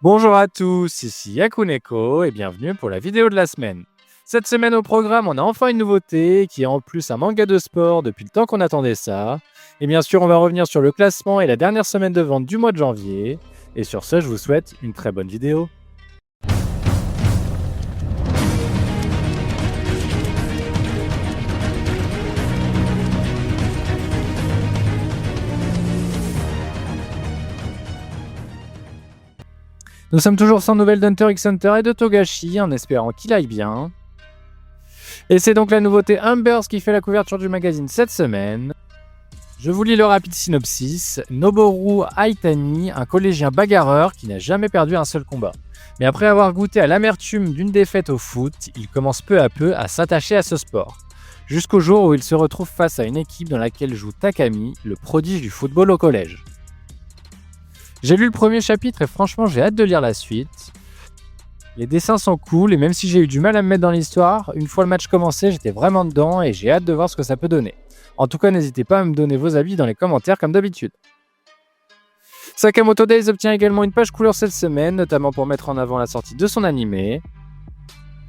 Bonjour à tous, ici Yakuneko et bienvenue pour la vidéo de la semaine. Cette semaine au programme, on a enfin une nouveauté qui est en plus un manga de sport depuis le temps qu'on attendait ça. Et bien sûr, on va revenir sur le classement et la dernière semaine de vente du mois de janvier. Et sur ce, je vous souhaite une très bonne vidéo. Nous sommes toujours sans nouvelles d'Hunter x Hunter et de Togashi en espérant qu'il aille bien. Et c'est donc la nouveauté Humbers qui fait la couverture du magazine cette semaine. Je vous lis le rapide synopsis. Noboru Aitani, un collégien bagarreur qui n'a jamais perdu un seul combat. Mais après avoir goûté à l'amertume d'une défaite au foot, il commence peu à peu à s'attacher à ce sport. Jusqu'au jour où il se retrouve face à une équipe dans laquelle joue Takami, le prodige du football au collège. J'ai lu le premier chapitre et franchement j'ai hâte de lire la suite. Les dessins sont cool et même si j'ai eu du mal à me mettre dans l'histoire, une fois le match commencé, j'étais vraiment dedans et j'ai hâte de voir ce que ça peut donner. En tout cas, n'hésitez pas à me donner vos avis dans les commentaires comme d'habitude. Sakamoto Days obtient également une page couleur cette semaine, notamment pour mettre en avant la sortie de son animé.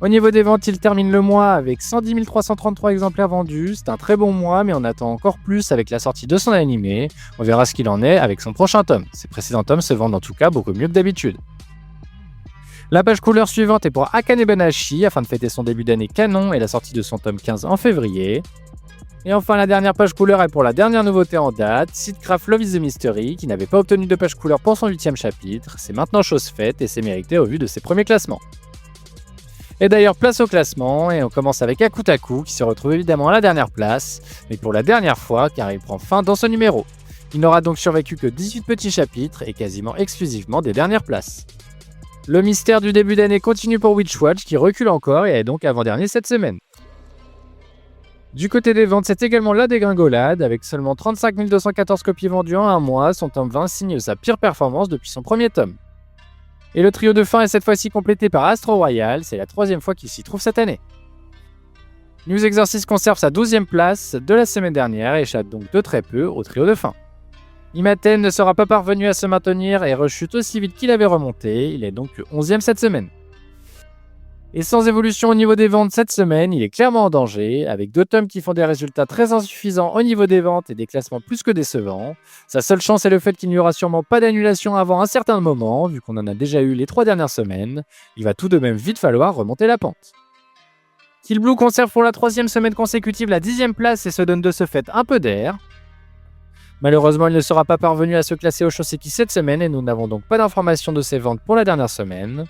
Au niveau des ventes, il termine le mois avec 110 333 exemplaires vendus. C'est un très bon mois, mais on attend encore plus avec la sortie de son animé. On verra ce qu'il en est avec son prochain tome. Ses précédents tomes se vendent en tout cas beaucoup mieux que d'habitude. La page couleur suivante est pour Akane Banashi, afin de fêter son début d'année canon et la sortie de son tome 15 en février. Et enfin, la dernière page couleur est pour la dernière nouveauté en date, Seedcraft Love is a Mystery, qui n'avait pas obtenu de page couleur pour son 8ème chapitre. C'est maintenant chose faite et c'est mérité au vu de ses premiers classements. Et d'ailleurs, place au classement, et on commence avec Akutaku, qui se retrouve évidemment à la dernière place, mais pour la dernière fois, car il prend fin dans ce numéro. Il n'aura donc survécu que 18 petits chapitres, et quasiment exclusivement des dernières places. Le mystère du début d'année continue pour Witchwatch, qui recule encore et est donc avant-dernier cette semaine. Du côté des ventes, c'est également la dégringolade, avec seulement 35 214 copies vendues en un mois, son tome 20 signe sa pire performance depuis son premier tome. Et le trio de fin est cette fois-ci complété par Astro Royal, c'est la 3e fois qu'il s'y trouve cette année. News Exorcist conserve sa 12e place de la semaine dernière et échappe donc de très peu au trio de fin. Imaten ne sera pas parvenu à se maintenir et rechute aussi vite qu'il avait remonté, il est donc 11e cette semaine. Et sans évolution au niveau des ventes cette semaine, il est clairement en danger, avec 2 tomes qui font des résultats très insuffisants au niveau des ventes et des classements plus que décevants. Sa seule chance est le fait qu'il n'y aura sûrement pas d'annulation avant un certain moment, vu qu'on en a déjà eu les 3 dernières semaines. Il va tout de même vite falloir remonter la pente. Kill Blue conserve pour la 3e semaine consécutive la 10e place et se donne de ce fait un peu d'air. Malheureusement, il ne sera pas parvenu à se classer au Shoseki cette semaine et nous n'avons donc pas d'informations de ses ventes pour la dernière semaine.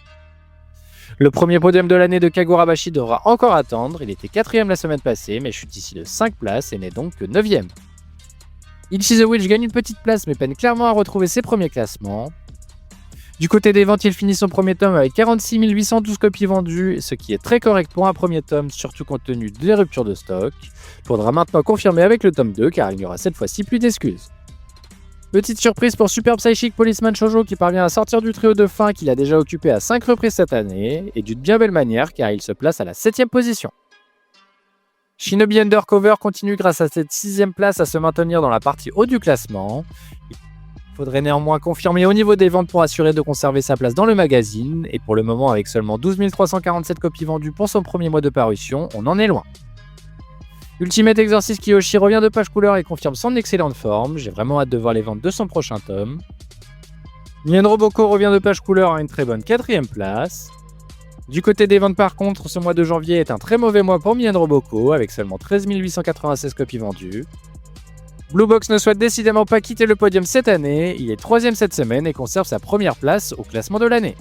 Le premier podium de l'année de Kagurabashi devra encore attendre, il était 4ème la semaine passée, mais chute ici de 5 places et n'est donc que 9ème. Ichi the Witch gagne une petite place mais peine clairement à retrouver ses premiers classements. Du côté des ventes, il finit son premier tome avec 46 812 copies vendues, ce qui est très correct pour un premier tome, surtout compte tenu des ruptures de stock. Il faudra maintenant confirmer avec le tome 2 car il n'y aura cette fois-ci plus d'excuses. Petite surprise pour Super Psychic Policeman Shoujo qui parvient à sortir du trio de fin qu'il a déjà occupé à 5 reprises cette année, et d'une bien belle manière car il se place à la 7ème position. Shinobi Undercover continue grâce à cette 6ème place à se maintenir dans la partie haut du classement. Il faudrait néanmoins confirmer au niveau des ventes pour assurer de conserver sa place dans le magazine, et pour le moment avec seulement 12 347 copies vendues pour son premier mois de parution, on en est loin. Ultimate Exorcist Kiyoshi revient de page couleur et confirme son excellente forme, j'ai vraiment hâte de voir les ventes de son prochain tome. Nien Roboko revient de page couleur à une très bonne 4ème place. Du côté des ventes par contre, ce mois de janvier est un très mauvais mois pour Nien Roboko, avec seulement 13 896 copies vendues. Blue Box ne souhaite décidément pas quitter le podium cette année, il est 3ème cette semaine et conserve sa première place au classement de l'année.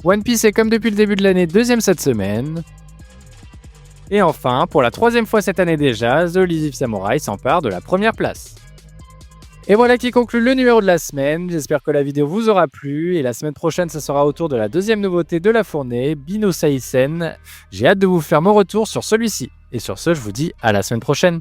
One Piece est comme depuis le début de l'année 2ème cette semaine. Et enfin, pour la 3ème fois cette année déjà, The Elusive Samurai s'empare de la première place. Et voilà qui conclut le numéro de la semaine, j'espère que la vidéo vous aura plu, et la semaine prochaine ce sera au tour de la 2ème nouveauté de la fournée, Bino Saisen. J'ai hâte de vous faire mon retour sur celui-ci. Et sur ce, je vous dis à la semaine prochaine.